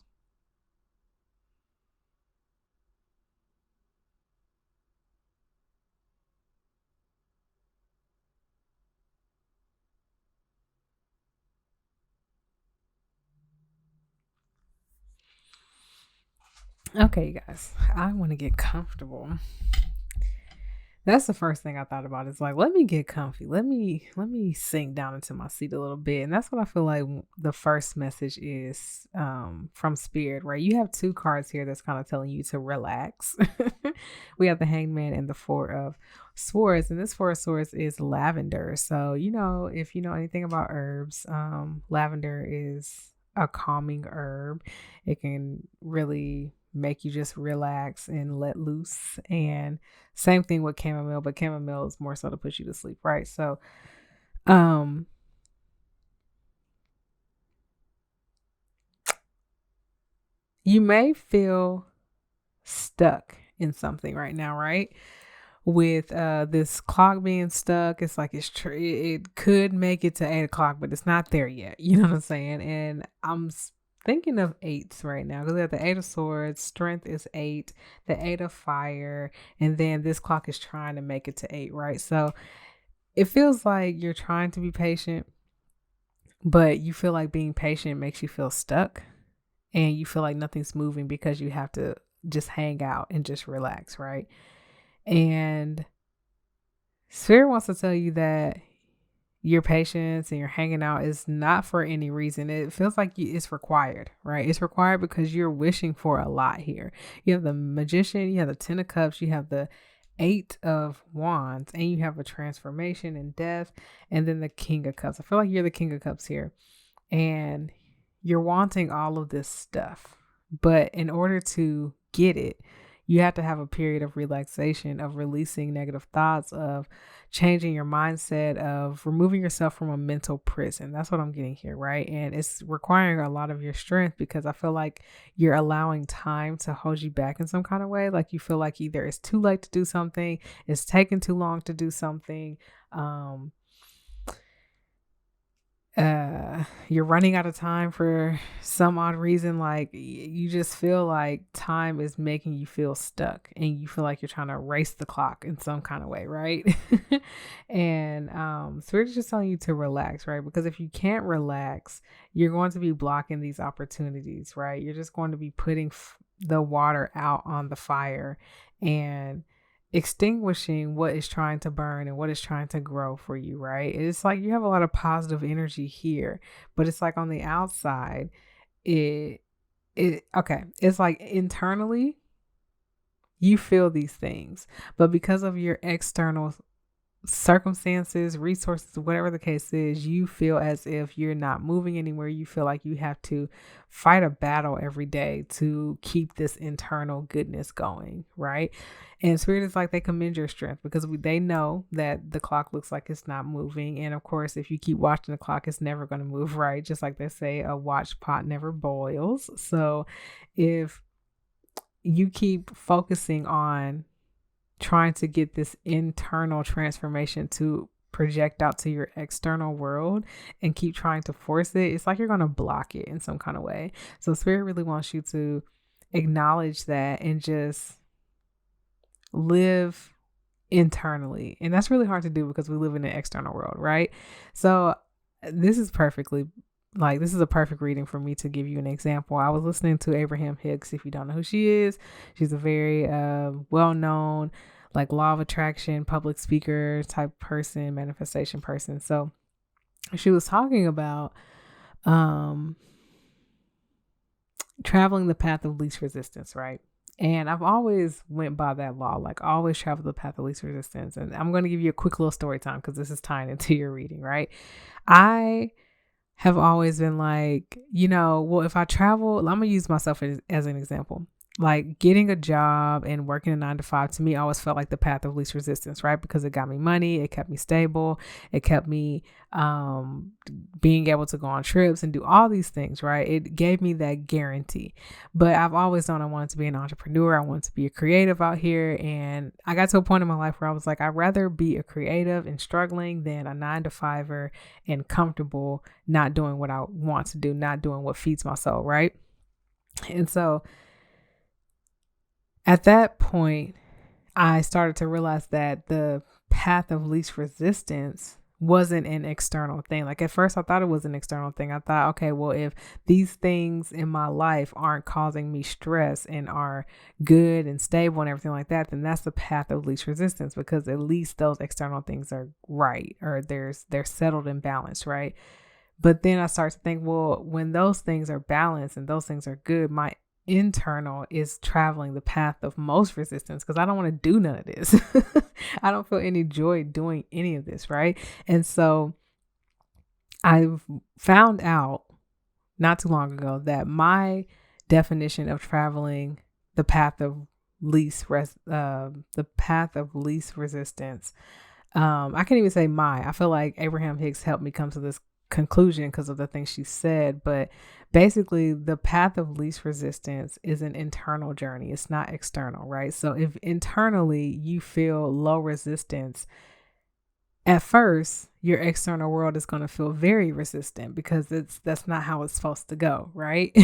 Okay, you guys, I want to get comfortable. That's the first thing I thought about. Is like, let me get comfy. Let me sink down into my seat a little bit. And that's what I feel like the first message is from Spirit, right? You have 2 cards here that's kind of telling you to relax. We have the Hangman and the 4 of Swords. And this 4 of Swords is lavender. So, you know, if you know anything about herbs, lavender is a calming herb. It can really make you just relax and let loose. And same thing with chamomile, but chamomile is more so to put you to sleep, right? So you may feel stuck in something right now, right? With this clock being stuck, it's like it could make it to 8 o'clock, but it's not there yet. You know what I'm saying? And I'm thinking of 8s right now, because we have the 8 of Swords, strength is 8, the 8 of Fire, and then this clock is trying to make it to 8, right? So it feels like you're trying to be patient, but you feel like being patient makes you feel stuck, and you feel like nothing's moving because you have to just hang out and just relax, right? And Spirit wants to tell you that your patience and your hanging out is not for any reason. It feels like it's required, right? It's required because you're wishing for a lot here. You have the Magician, you have the 10 of Cups, you have the 8 of Wands, and you have a transformation and death, and then the King of Cups. I feel like you're the King of Cups here, and you're wanting all of this stuff, but in order to get it, you have to have a period of relaxation, of releasing negative thoughts, of changing your mindset, of removing yourself from a mental prison. That's what I'm getting here, right? And it's requiring a lot of your strength, because I feel like you're allowing time to hold you back in some kind of way. Like you feel like either it's too late to do something, it's taking too long to do something. Um, you're running out of time for some odd reason. Like you just feel like time is making you feel stuck, and you feel like you're trying to race the clock in some kind of way, right? And Spirit is just telling you to relax, right? Because if you can't relax, you're going to be blocking these opportunities, right? You're just going to be putting the water out on the fire and extinguishing what is trying to burn and what is trying to grow for you, right? It's like you have a lot of positive energy here, but it's like on the outside, it okay, it's like internally you feel these things, but because of your external circumstances, resources, whatever the case is, you feel as if you're not moving anywhere. You feel like you have to fight a battle every day to keep this internal goodness going, right? And Spirit is like, they commend your strength, because they know that the clock looks like it's not moving. And of course, if you keep watching the clock, it's never going to move, right? Just like they say, a watched pot never boils. So if you keep focusing on trying to get this internal transformation to project out to your external world and keep trying to force it, it's like you're going to block it in some kind of way. So Spirit really wants you to acknowledge that and just live internally. And that's really hard to do because we live in an external world, right? So this is this is a perfect reading for me to give you an example. I was listening to Abraham Hicks. If you don't know who she is, she's a very well-known like law of attraction, public speaker type person, manifestation person. So she was talking about traveling the path of least resistance, right? And I've always went by that law, like always travel the path of least resistance. And I'm going to give you a quick little story time because this is tying into your reading, right? I have always been like, well, if I travel, I'm going to use myself as an example. Like getting a job and working a 9-to-5 to me always felt like the path of least resistance, right? Because it got me money, it kept me stable, it kept me being able to go on trips and do all these things, right? It gave me that guarantee. But I've always known I wanted to be an entrepreneur. I wanted to be a creative out here. And I got to a point in my life where I was like, I'd rather be a creative and struggling than a 9-to-5er and comfortable, not doing what I want to do, not doing what feeds my soul, right? And so at that point, I started to realize that the path of least resistance wasn't an external thing. Like at first I thought it was an external thing. I thought, okay, well, if these things in my life aren't causing me stress and are good and stable and everything like that, then that's the path of least resistance, because at least those external things are right, or they're settled and balanced, right? But then I start to think, well, when those things are balanced and those things are good, my internal is traveling the path of most resistance, because I don't want to do none of this. I don't feel any joy doing any of this, right? And so I've found out not too long ago that my definition of traveling the path of least resistance, I can't even say I feel like Abraham Hicks helped me come to this conclusion because of the things she said. But basically, the path of least resistance is an internal journey. It's not external, right? So if internally you feel low resistance, at first your external world is going to feel very resistant, because that's not how it's supposed to go, right?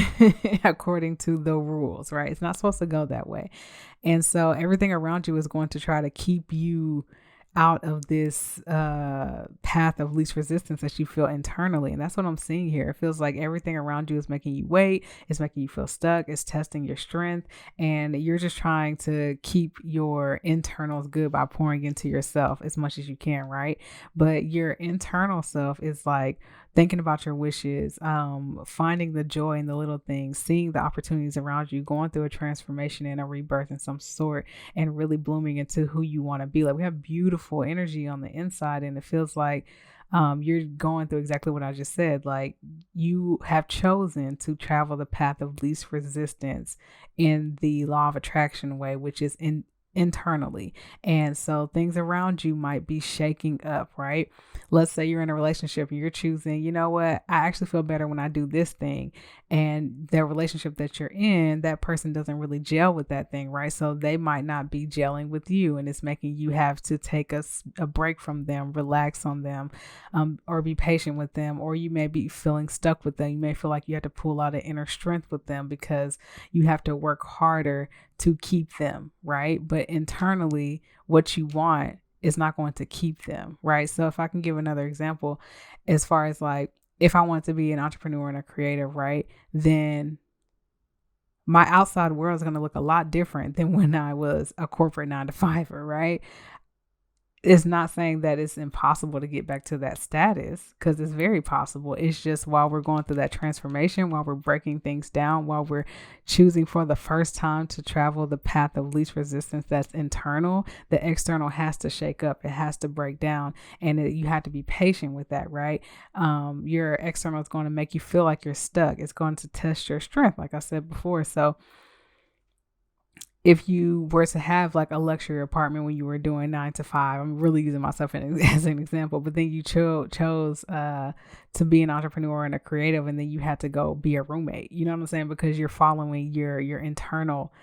According to the rules, right? It's not supposed to go that way. And so everything around you is going to try to keep you out of this path of least resistance that you feel internally. And that's what I'm seeing here. It feels like everything around you is making you wait. It's making you feel stuck. It's testing your strength. And you're just trying to keep your internals good by pouring into yourself as much as you can, right? But your internal self is like thinking about your wishes, finding the joy in the little things, seeing the opportunities around you, going through a transformation and a rebirth in some sort, and really blooming into who you want to be. Like, we have beautiful energy on the inside, and it feels like you're going through exactly what I just said. Like, you have chosen to travel the path of least resistance in the law of attraction way, which is internally. And so things around you might be shaking up, right? Let's say you're in a relationship and you're choosing, you know what, I actually feel better when I do this thing. And the relationship that you're in, that person doesn't really gel with that thing, right? So they might not be gelling with you, and it's making you have to take a break from them, relax on them, or be patient with them. Or you may be feeling stuck with them. You may feel like you have to pull out an inner strength with them because you have to work harder to keep them, right? But internally, what you want is not going to keep them, right? So if I can give another example, as far as like, if I want to be an entrepreneur and a creative, right, then my outside world is going to look a lot different than when I was a corporate 9-to-5er, right? It's not saying that it's impossible to get back to that status, because it's very possible. It's just while we're going through that transformation, while we're breaking things down, while we're choosing for the first time to travel the path of least resistance that's internal, the external has to shake up. It has to break down, and you have to be patient with that, right? Your external is going to make you feel like you're stuck. It's going to test your strength, like I said before. So if you were to have like a luxury apartment when you were doing 9-to-5, I'm really using myself as an example, but then you chose to be an entrepreneur and a creative, and then you had to go be a roommate. You know what I'm saying? Because you're following your internal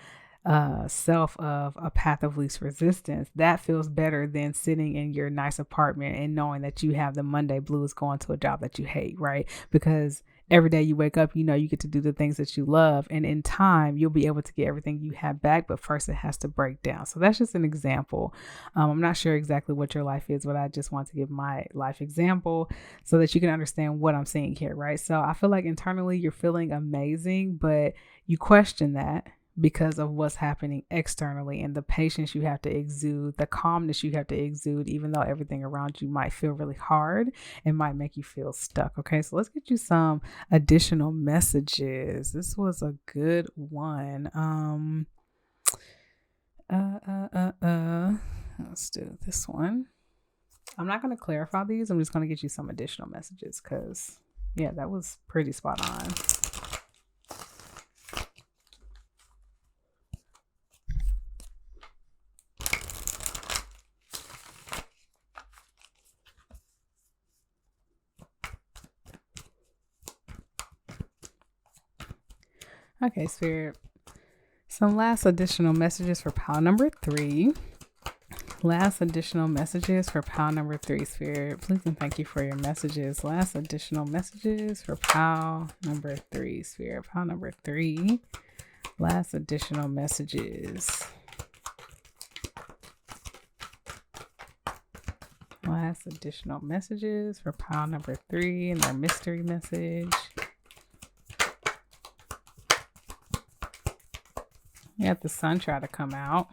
self of a path of least resistance. That feels better than sitting in your nice apartment and knowing that you have the Monday blues going to a job that you hate, right? Because every day you wake up, you know, you get to do the things that you love, and in time you'll be able to get everything you have back, but first it has to break down. So that's just an example. I'm not sure exactly what your life is, but I just want to give my life example so that you can understand what I'm saying here, right? So I feel like internally you're feeling amazing, but you question that because of what's happening externally, and the patience you have to exude, the calmness you have to exude, even though everything around you might feel really hard and might make you feel stuck. Okay, so let's get you some additional messages. This was a good one. Let's do this one. I'm not going to clarify these. I'm just going to get you some additional messages because, yeah, that was pretty spot on. Okay, Spirit. Some last additional messages for pile number 3. Last additional messages for pile number 3, Spirit. Please and thank you for your messages. Last additional messages for pile number 3, Spirit. Pile number 3. Last additional messages. Last additional messages for pile number 3 and their mystery message. We got the sun try to come out.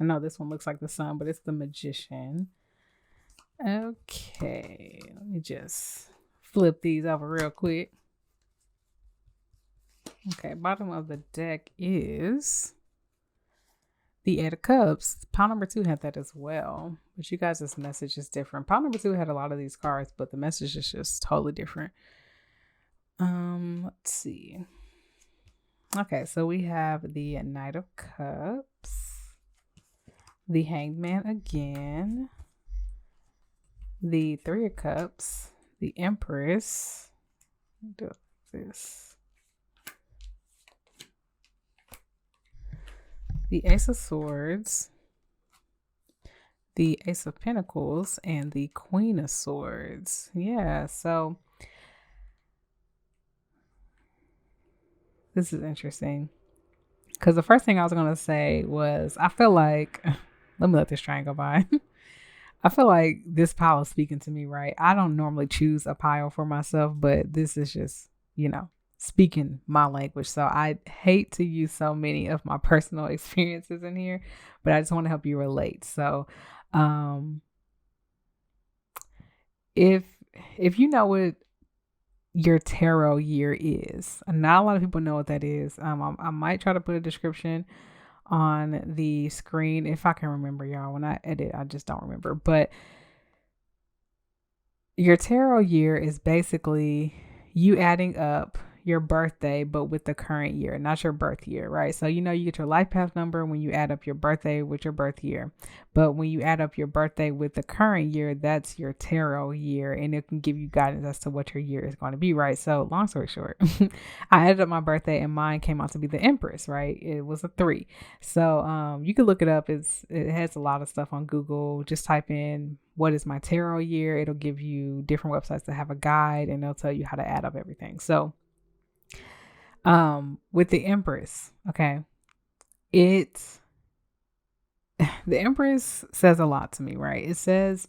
I know this one looks like the sun, but it's the Magician. Okay, let me just flip these over real quick. Okay, bottom of the deck is the Eight of Cups. Pile number 2 had that as well, but you guys' message is different. Pile number 2 had a lot of these cards, but the message is just totally different. Let's see. Okay, so we have the Knight of Cups, the Hanged Man again, the Three of Cups, the Empress. Do this. The Ace of Swords, the Ace of Pentacles, and the Queen of Swords. Yeah, so this is interesting because the first thing I was going to say was I feel like, let me let this triangle by. I feel like this pile is speaking to me, right? I don't normally choose a pile for myself, but this is just, speaking my language. So I hate to use so many of my personal experiences in here, but I just want to help you relate. So if you know what your tarot year is, not a lot of people know what that is. I might try to put a description on the screen if I can remember, y'all. When I edit, I just don't remember. But Your tarot year is basically you adding up your birthday, but with the current year, not your birth year, right? So, you get your life path number when you add up your birthday with your birth year. But when you add up your birthday with the current year, that's your tarot year. And it can give you guidance as to what your year is going to be, right? So, long story short, I added up my birthday and mine came out to be the Empress, right? It was a 3. So, you can look it up. It has a lot of stuff on Google. Just type in what is my tarot year. It'll give you different websites that have a guide and they'll tell you how to add up everything. So with the Empress, okay, it's the Empress says a lot to me, right? It says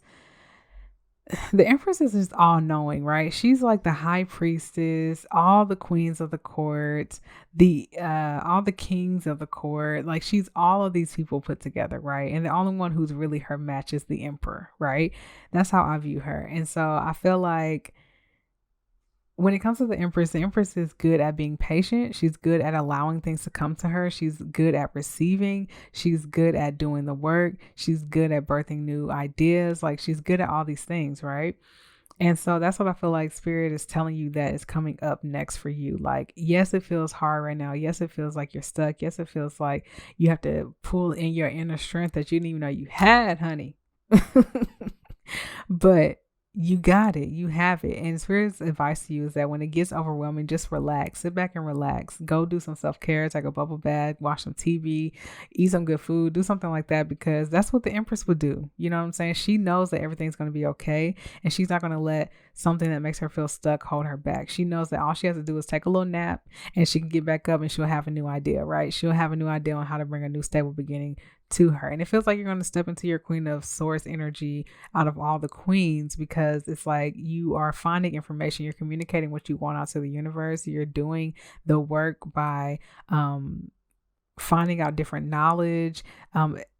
the Empress is just all knowing, right? She's like the high priestess, all the queens of the court, the all the kings of the court. Like she's all of these people put together, right? And the only one who's really her match is the emperor, right? That's how I view her. And so I feel like when it comes to the Empress is good at being patient. She's good at allowing things to come to her. She's good at receiving. She's good at doing the work. She's good at birthing new ideas. Like she's good at all these things, right? And so that's what I feel like Spirit is telling you that is coming up next for you. Like, yes, it feels hard right now. Yes, it feels like you're stuck. Yes, it feels like you have to pull in your inner strength that you didn't even know you had, honey. But you got it. You have it. And Spirit's advice to you is that when it gets overwhelming, just relax. Sit back and relax. Go do some self-care, take a bubble bath, watch some TV, eat some good food, do something like that, because that's what the Empress would do. You know what I'm saying? She knows that everything's going to be okay, and she's not going to let something that makes her feel stuck hold her back. She knows that all she has to do is take a little nap and she can get back up and she'll have a new idea, right? She'll have a new idea on how to bring a new stable beginning to her. And it feels like you're going to step into your Queen of Swords energy out of all the queens, because it's like you are finding information, you're communicating what you want out to the universe, you're doing the work by finding out different knowledge,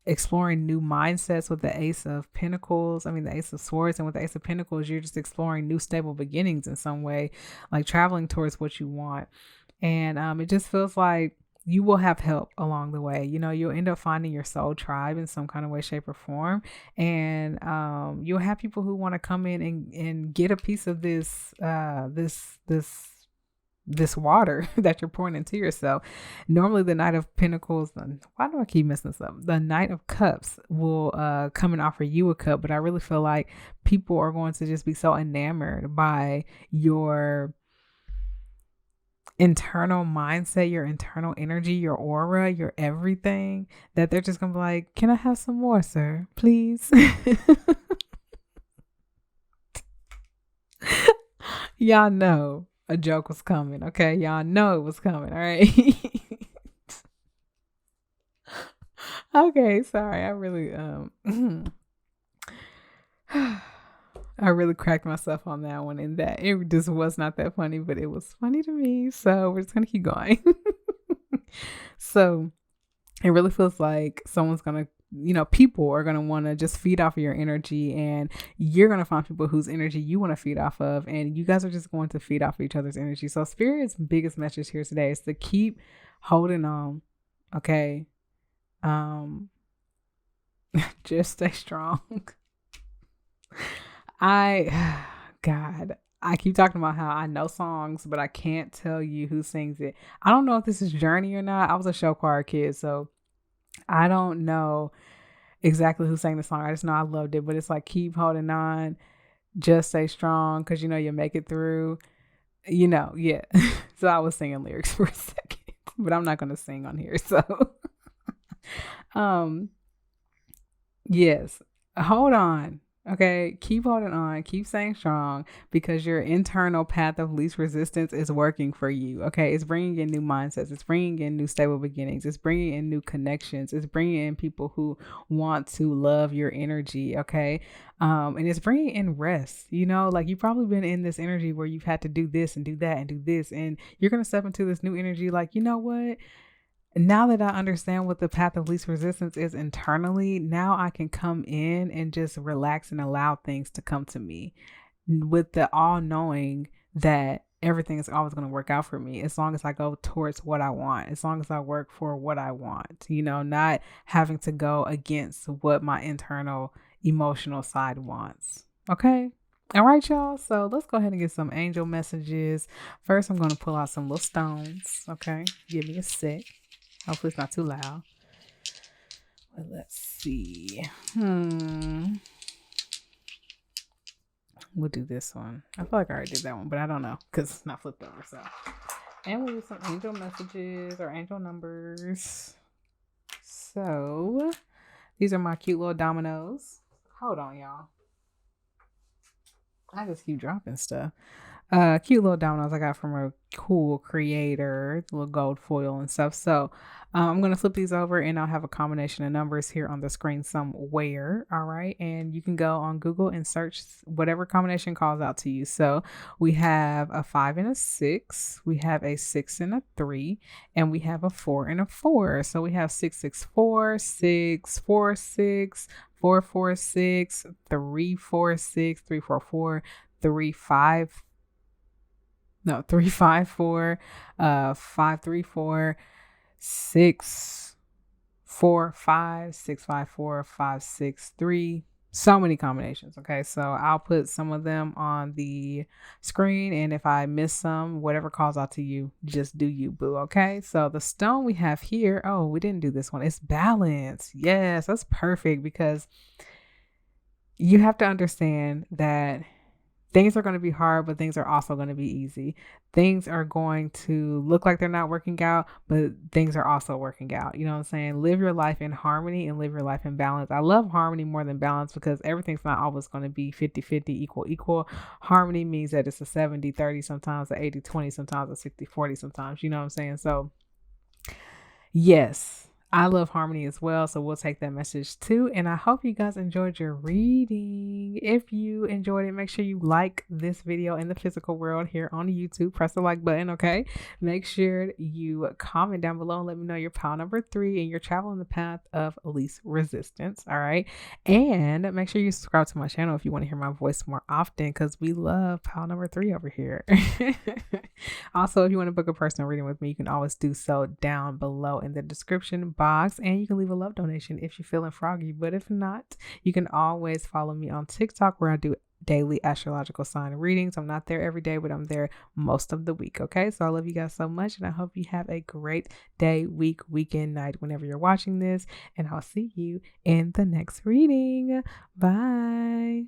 exploring new mindsets with the Ace of Pentacles. I mean, the Ace of Swords, and with the Ace of Pentacles, you're just exploring new stable beginnings in some way, like traveling towards what you want. And it just feels like you will have help along the way. You'll end up finding your soul tribe in some kind of way, shape, or form. And you'll have people who want to come in and get a piece of this water that you're pouring into yourself. Normally the Knight of Pentacles, why do I keep messing this up? The Knight of Cups will come and offer you a cup, but I really feel like people are going to just be so enamored by your internal mindset, your internal energy, your aura, your everything, that they're just gonna be like, can I have some more, sir, please? Y'all know a joke was coming, okay? Y'all know it was coming, all right? Okay, sorry, I really I really cracked myself on that one, and that it just was not that funny, but it was funny to me. So we're just gonna keep going. So it really feels like someone's gonna, people are gonna want to just feed off of your energy, and you're gonna find people whose energy you want to feed off of, and you guys are just going to feed off of each other's energy. So Spirit's biggest message here today is to keep holding on. Okay. Just stay strong. God, I keep talking about how I know songs, but I can't tell you who sings it. I don't know if this is Journey or not. I was a show choir kid, so I don't know exactly who sang the song. I just know I loved it, but it's like, keep holding on, just stay strong, because you'll make it through, yeah. So I was singing lyrics for a second, but I'm not going to sing on here. So, yes, hold on. Okay, keep holding on, keep staying strong, because your internal path of least resistance is working for you. Okay, it's bringing in new mindsets, it's bringing in new stable beginnings, it's bringing in new connections, it's bringing in people who want to love your energy. Okay, and it's bringing in rest. Like you've probably been in this energy where you've had to do this and do that and do this, and you're gonna step into this new energy. Like, you know what? Now that I understand what the path of least resistance is internally, now I can come in and just relax and allow things to come to me with the all knowing that everything is always going to work out for me as long as I go towards what I want, as long as I work for what I want, not having to go against what my internal emotional side wants. Okay. All right, y'all. So let's go ahead and get some angel messages. First, I'm going to pull out some little stones. Okay. Give me a sec. Hopefully, it's not too loud. But let's see. We'll do this one. I feel like I already did that one, but I don't know because it's not flipped over. So, and we'll do some angel messages or angel numbers. So, these are my cute little dominoes. Hold on, y'all. I just keep dropping stuff. Cute little dominoes I got from a cool creator, little gold foil and stuff. So I'm gonna flip these over and I'll have a combination of numbers here on the screen somewhere. All right, and you can go on Google and search whatever combination calls out to you. So we have a 5 and a 6, we have a 6 and a 3, and we have a 4 and a 4. So we have 664, 646, 446, 346, 344, 35. No, 354, 534, 645, 654, 563. So many combinations. Okay, so I'll put some of them on the screen, and if I miss some, whatever calls out to you, just do you, boo. Okay, so the stone we have here, oh, we didn't do this one. It's balance. Yes, that's perfect because you have to understand that things are going to be hard, but things are also going to be easy. Things are going to look like they're not working out, but things are also working out. You know what I'm saying? Live your life in harmony and live your life in balance. I love harmony more than balance because everything's not always going to be 50-50, equal. Harmony means that it's a 70-30, sometimes a 80-20, sometimes a 60-40, sometimes. You know what I'm saying? So, yes, I love harmony as well. So we'll take that message too. And I hope you guys enjoyed your reading. If you enjoyed it, make sure you like this video in the physical world here on YouTube. Press the like button, okay? Make sure you comment down below and let me know your pile number 3 and you're traveling the path of least resistance, all right? And make sure you subscribe to my channel if you want to hear my voice more often because we love pile number 3 over here. Also, if you want to book a personal reading with me, you can always do so down below in the description box, and you can leave a love donation if you're feeling froggy. But if not, you can always follow me on TikTok where I do daily astrological sign readings. I'm not there every day, but I'm there most of the week. Okay, so I love you guys so much, and I hope you have a great day, week, weekend, night whenever you're watching this, and I'll see you in the next reading. Bye.